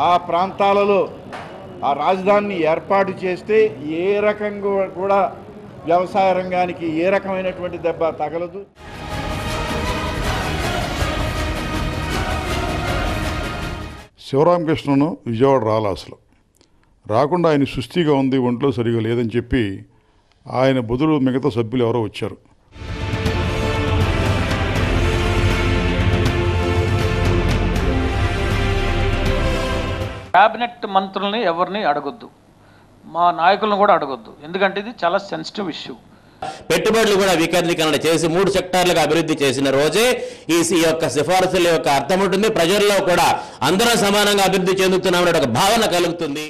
ఆ ప్రాంతాలలో ఆ రాజధానిని ఏర్పాటు చేస్తే ఏ రకంగా కూడా వ్యవసాయ రంగానికి ఏ రకమైనటువంటి దెబ్బ తగలదు. శివరామకృష్ణను విజయవాడ రాలా అసలు రాకుండా ఆయన సుస్థిగా ఉంది, ఒంట్లో సరిగా లేదని చెప్పి ఆయన బదులు మిగతా సభ్యులు ఎవరో వచ్చారు. క్యాబినెట్ మంత్రుల్ని ఎవరిని అడగొద్దు, మా నాయకులను కూడా అడగొద్దు, ఎందుకంటే ఇది చాలా సెన్సిటివ్ ఇష్యూ. పెట్టుబడులు కూడా వికేంద్రీకరణ చేసి 3 సెక్టార్లుగా అభివృద్ధి చేసిన రోజే ఈ యొక్క సిఫారసుల యొక్క అర్థం ఉంటుంది. ప్రజల్లో కూడా అందరూ సమానంగా అభివృద్ధి చెందుతున్నామనే ఒక భావన కలుగుతుంది.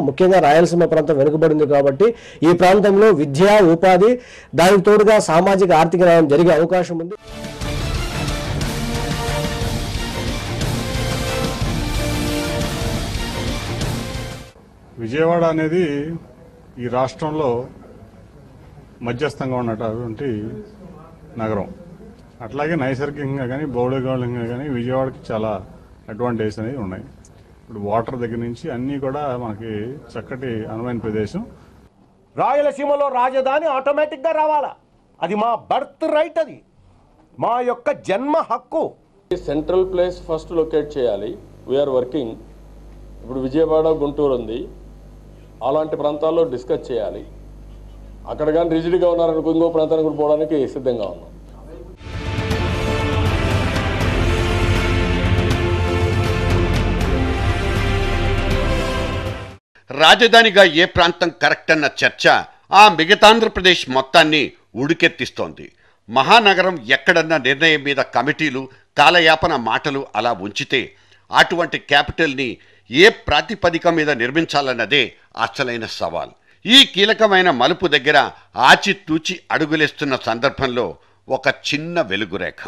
ముఖ్యంగా రాయలసీమ ప్రాంతం వెనుకబడింది కాబట్టి ఈ ప్రాంతంలో విద్య, ఉపాధి, దానికి తోడుగా సామాజిక ఆర్థిక న్యాయం జరిగే అవకాశం ఉంది. విజయవాడ అనేది ఈ రాష్ట్రంలో మధ్యస్థంగా ఉన్నటువంటి నగరం. అట్లాగే నైసర్గికంగా కానీ భౌగోళికంగా కానీ విజయవాడకి చాలా అడ్వాంటేజ్ అనేవి ఉన్నాయి. ఇప్పుడు వాటర్ దగ్గర నుంచి అన్నీ కూడా మనకి చక్కటి అనువైన ప్రదేశం. రాయలసీమలో రాజధాని ఆటోమేటిక్గా రావాలా, అది మా బర్త్ రైట్, అది మా యొక్క జన్మ హక్కు. సెంట్రల్ ప్లేస్ ఫస్ట్ లొకేట్ చేయాలి. We are working. ఇప్పుడు విజయవాడ, గుంటూరు ఉంది, అలాంటి ప్రాంతాల్లో డిస్కస్ చేయాలి. అక్కడ కానీ రిజిడ్గా ఉన్నారనుకో ఇంకో ప్రాంతానికి కూడా పోవడానికి సిద్ధంగా ఉన్నాం. రాజధానిగా ఏ ప్రాంతం కరెక్ట్ అన్న చర్చ ఆ మిగతాంధ్రప్రదేశ్ మొత్తాన్ని ఉడికెత్తిస్తోంది. మహానగరం ఎక్కడన్న నిర్ణయం మీద కమిటీలు, కాలయాపన మాటలు అలా ఉంచితే అటువంటి క్యాపిటల్ని ఏ ప్రాతిపదిక మీద నిర్మించాలన్నదే అసలైన సవాల్. ఈ కీలకమైన మలుపు దగ్గర ఆచితూచి అడుగులేస్తున్న సందర్భంలో ఒక చిన్న వెలుగురేఖ.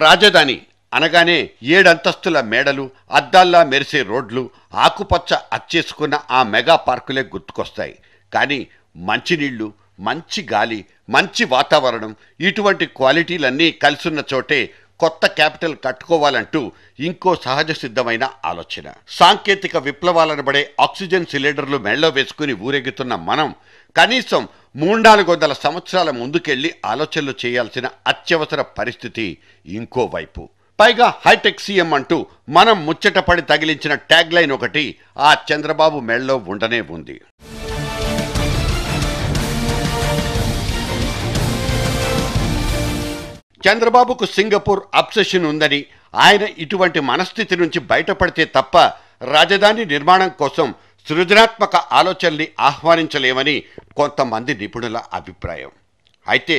రాజధాని అనగానే 7 అంతస్తుల మేడలు, అద్దాల్లా మెరిసే రోడ్లు, ఆకుపచ్చ అచ్చేసుకున్న ఆ మెగా పార్కులే గుర్తుకొస్తాయి. కానీ మంచినీళ్లు, మంచి గాలి, మంచి వాతావరణం, ఇటువంటి క్వాలిటీలన్నీ కలిసున్న చోటే కొత్త క్యాపిటల్ కట్టుకోవాలంటూ ఇంకో సహజ సిద్ధమైన ఆలోచన. సాంకేతిక విప్లవాలనబడే ఆక్సిజన్ సిలిండర్లు మెళ్ళో వేసుకుని ఊరెగుతున్న మనం కనీసం 300-400 సంవత్సరాల ముందుకెళ్లి ఆలోచనలు చేయాల్సిన అత్యవసర పరిస్థితి ఇంకోవైపు. పైగా హైటెక్ సీఎం అంటూ మనం ముచ్చటపడి తగిలించిన ట్యాగ్ లైన్ ఒకటి ఆ చంద్రబాబు మెళ్ళలో ఉండనే ఉంది. చంద్రబాబుకు సింగపూర్ అబ్సెషన్ ఉందని, ఆయన ఇటువంటి మనస్థితి నుంచి బయటపడితే తప్ప రాజధాని నిర్మాణం కోసం సృజనాత్మక ఆలోచనల్ని ఆహ్వానించలేమని కొంతమంది నిపుణుల అభిప్రాయం. అయితే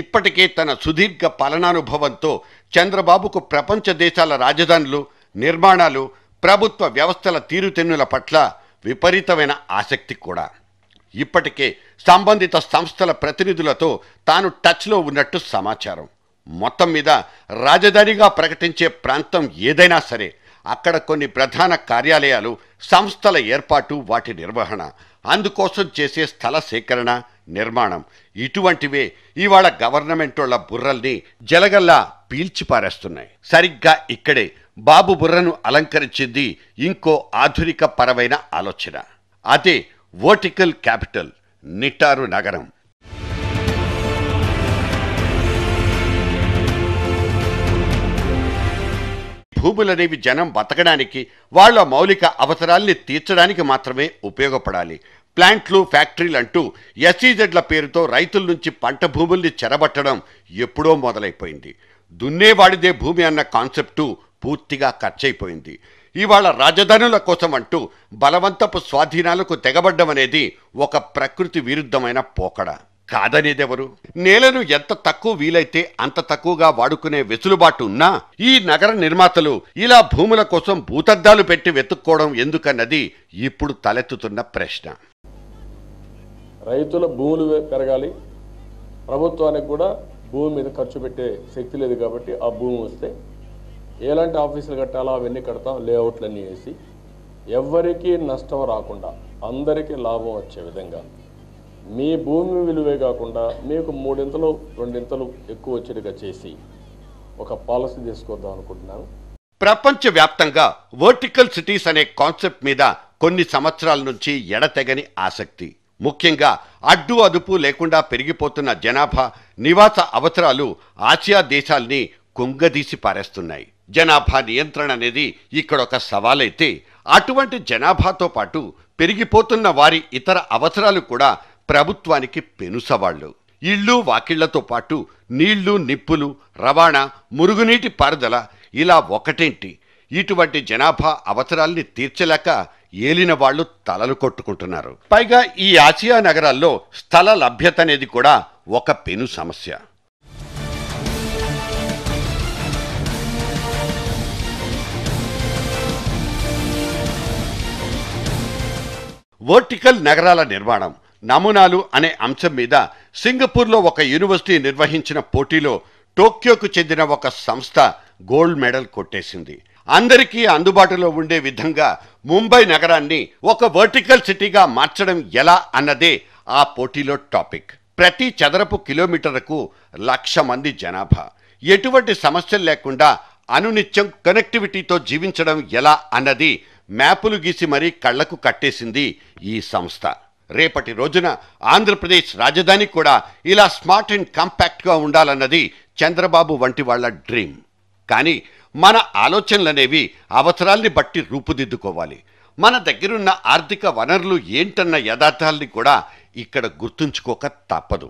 ఇప్పటికే తన సుదీర్ఘ పాలనానుభవంతో చంద్రబాబుకు ప్రపంచ దేశాల రాజధానులు, నిర్మాణాలు, ప్రభుత్వ వ్యవస్థల తీరుతెన్నుల పట్ల విపరీతమైన ఆసక్తి కూడా. ఇప్పటికే సంబంధిత సంస్థల ప్రతినిధులతో తాను టచ్లో ఉన్నట్టు సమాచారం. మొత్తం మీద రాజధానిగా ప్రకటించే ప్రాంతం ఏదైనా సరే అక్కడ కొన్ని ప్రధాన కార్యాలయాలు, సంస్థల ఏర్పాటు, వాటి నిర్వహణ, అందుకోసం చేసే స్థల సేకరణ, నిర్మాణం, ఇటువంటివే ఇవాళ గవర్నమెంటోళ్ల బుర్రల్ని జలగల్లా పీల్చిపారేస్తున్నాయి. సరిగ్గా ఇక్కడే బాబు బుర్రను అలంకరించింది ఇంకో ఆధునిక పరమైన ఆలోచన. అదే వర్టికల్ క్యాపిటల్, నిటారు నగరం. భూములనేవి జనం బతకడానికి, వాళ్ళ మౌలిక అవసరాల్ని తీర్చడానికి మాత్రమే ఉపయోగపడాలి. ప్లాంట్లు, ఫ్యాక్టరీలు అంటూ ఎస్ఈజెడ్ల పేరుతో రైతుల నుంచి పంట భూముల్ని చెరబట్టడం ఎప్పుడో మొదలైపోయింది. దున్నేవాడిదే భూమి అన్న కాన్సెప్టు పూర్తిగా ఖర్చయిపోయింది. ఇవాళ రాజధానుల కోసం అంటూ బలవంతపు స్వాధీనాలకు తెగబడ్డం అనేది ఒక ప్రకృతి విరుద్ధమైన పోకడ. కాదనేదెవరు? నేలను ఎంత తక్కువ వీలైతే అంత తక్కువగా వాడుకునే వెసులుబాటు ఉన్నా ఈ నగర నిర్మాతలు ఇలా భూముల కోసం భూతద్దాలు పెట్టి వెతుక్కోవడం ఎందుకన్నది ఇప్పుడు తలెత్తుతున్న ప్రశ్న. రైతుల భూములు పెరగాలి, ప్రభుత్వానికి కూడా భూమి మీద ఖర్చు పెట్టే శక్తి లేదు కాబట్టి ఆ భూమి వస్తే ఎలాంటి ఆఫీసులు కట్టాలో అవన్నీ కడతాం, లేఅవుట్లన్నీ వేసి ఎవ్వరికీ నష్టం రాకుండా అందరికీ లాభం వచ్చే విధంగా మీ భూమి విలువే కాకుండా మీకు 3 ఇంతలు 2 ఇంతలు ఎక్కువ వచ్చేట్టుగా చేసి ఒక పాలసీ తీసుకొద్దాం అనుకుంటున్నాను. ప్రపంచవ్యాప్తంగా వర్టికల్ సిటీస్ అనే కాన్సెప్ట్ మీద కొన్ని సంవత్సరాల నుంచి ఎడతెగని ఆసక్తి. ముఖ్యంగా అడ్డు అదుపు లేకుండా పెరిగిపోతున్న జనాభా నివాస అవసరాలు ఆసియా దేశాల్ని కుంగదీసి పారేస్తున్నాయి. జనాభా నియంత్రణ అనేది ఇక్కడ ఒక సవాలైతే అటువంటి జనాభాతో పాటు పెరిగిపోతున్న వారి ఇతర అవసరాలు కూడా ప్రభుత్వానికి పెనుసవాళ్లు. ఇళ్ళు వాకిళ్లతో పాటు నీళ్లు, నిప్పులు, రవాణా, మురుగునీటి పారుదల ఇలా ఒకటేంటి ఇటువంటి జనాభా అవసరాల్ని తీర్చలేక ఏలిన వాళ్లు తలలు కొట్టుకుంటున్నారు. పైగా ఈ ఆసియా నగరాల్లో స్థల లభ్యత అనేది కూడా ఒక పెను సమస్య. వర్టికల్ నగరాల నిర్మాణం, నమూనాలు అనే అంశం మీద సింగపూర్లో ఒక యూనివర్సిటీ నిర్వహించిన పోటీలో టోక్యోకు చెందిన ఒక సంస్థ గోల్డ్ మెడల్ కొట్టేసింది. అందరికీ అందుబాటులో ఉండే విధంగా ముంబై నగరాన్ని ఒక వర్టికల్ సిటీగా మార్చడం ఎలా అన్నదే ఆ పోటీలో టాపిక్. ప్రతి చదరపు కిలోమీటర్కు 1,00,000 మంది జనాభా, ఎటువంటి సమస్యలు లేకుండా అనునిత్యం కనెక్టివిటీతో జీవించడం ఎలా అన్నది మ్యాపులు గీసి మరీ కళ్లకు కట్టేసింది ఈ సంస్థ. రేపటి రోజున ఆంధ్రప్రదేశ్ రాజధాని కూడా ఇలా స్మార్ట్ అండ్ కాంపాక్ట్గా ఉండాలన్నది చంద్రబాబు వంటి వాళ్ళ డ్రీమ్. కానీ మన ఆలోచనలనేవి అవసరాల్ని బట్టి రూపుదిద్దుకోవాలి. మన దగ్గరున్న ఆర్థిక వనరులు ఏంటన్న యథార్థాల్ని కూడా ఇక్కడ గుర్తుంచుకోక తప్పదు.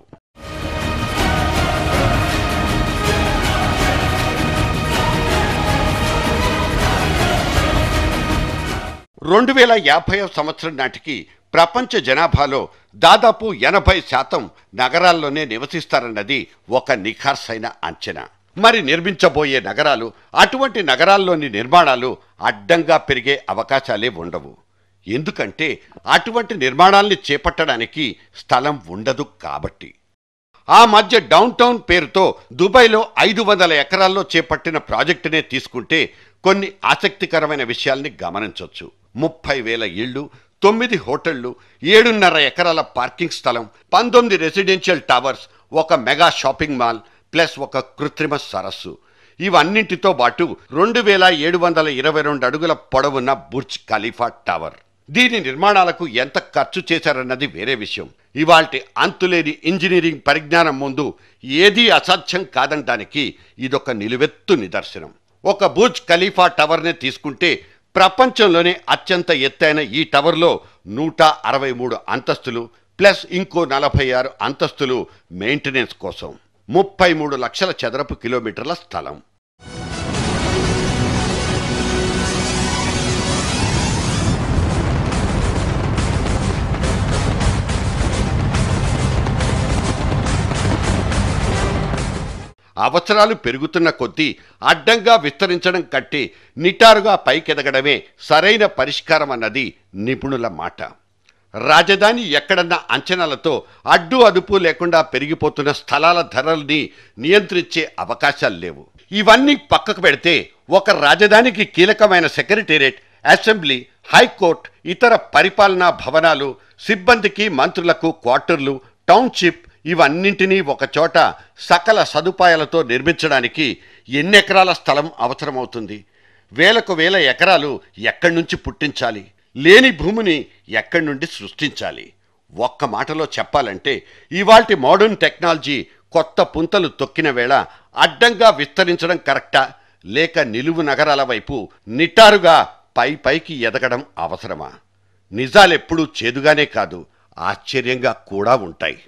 2050వ సంవత్సరం నాటికి ప్రపంచ జనాభాలో దాదాపు 80% నగరాల్లోనే నివసిస్తారన్నది ఒక నిఖార్సైన అంచనా. మరి నిర్మించబోయే నగరాలు, అటువంటి నగరాల్లోని నిర్మాణాలు అడ్డంగా పెరిగే అవకాశాలే ఉండవు. ఎందుకంటే అటువంటి నిర్మాణాల్ని చేపట్టడానికి స్థలం ఉండదు కాబట్టి. ఆ మధ్య డౌన్ టౌన్ పేరుతో దుబాయ్లో 500 ఎకరాల్లో చేపట్టిన ప్రాజెక్టునే తీసుకుంటే కొన్ని ఆసక్తికరమైన విషయాల్ని గమనించవచ్చు. 30,000 ఇళ్లు, 9 హోటళ్లు, 7.5 ఎకరాల పార్కింగ్ స్థలం, 19 రెసిడెన్షియల్ టవర్స్, ఒక మెగా షాపింగ్ మాల్ ప్లస్ ఒక కృత్రిమ సరస్సు. ఇవన్నింటితో పాటు 2,722 అడుగుల పొడవున్న బుర్జ్ ఖలీఫా టవర్. దీని నిర్మాణాలకు ఎంత ఖర్చు చేశారన్నది వేరే విషయం. ఇవాల్టి అంతులేని ఇంజనీరింగ్ పరిజ్ఞానం ముందు ఏదీ అసాధ్యం కాదనడానికి ఇదొక నిలువెత్తు నిదర్శనం. ఒక బుర్జ్ ఖలీఫా టవర్నే తీసుకుంటే ప్రపంచంలోనే అత్యంత ఎత్తైన ఈ టవర్లో 163 అంతస్తులు ప్లస్ ఇంకో 46 అంతస్తులు మెయింటెనెన్స్ కోసం, 33 లక్షల చదరపు కిలోమీటర్ల స్థలం. అవసరాలు పెరుగుతున్న కొద్దీ అడ్డంగా విస్తరించడం కంటే నిటారుగా పైకెదగడమే సరైన పరిష్కారం అన్నది నిపుణుల మాట. రాజధాని ఎక్కడన్న అంచనాలతో అడ్డు అదుపు లేకుండా పెరిగిపోతున్న స్థలాల ధరల్ని నియంత్రించే అవకాశాలు లేవు. ఇవన్నీ పక్కకు పెడితే ఒక రాజధానికి కీలకమైన సెక్రటేరియట్, అసెంబ్లీ, హైకోర్టు, ఇతర పరిపాలనా భవనాలు, సిబ్బందికి మంత్రులకు క్వార్టర్లు, టౌన్షిప్ ఇవన్నింటినీ ఒకచోట సకల సదుపాయాలతో నిర్మించడానికి ఎన్ని ఎకరాల స్థలం అవసరమవుతుంది? వేలకు వేల ఎకరాలు ఎక్కడి నుంచి పుట్టించాలి? లేని భూమిని ఎక్కడి నుండి సృష్టించాలి? ఒక్క మాటలో చెప్పాలంటే ఇవాల్టి మోడర్న్ టెక్నాలజీ కొత్త పుంతలు తొక్కిన వేళ అడ్డంగా విస్తరించడం కరెక్టా, లేక నిలువు నగరాల వైపు నిటారుగా పైకి ఎదగడం అవసరమా? నిజాలెప్పుడూ చేదుగానే కాదు, ఆశ్చర్యంగా కూడా ఉంటాయి.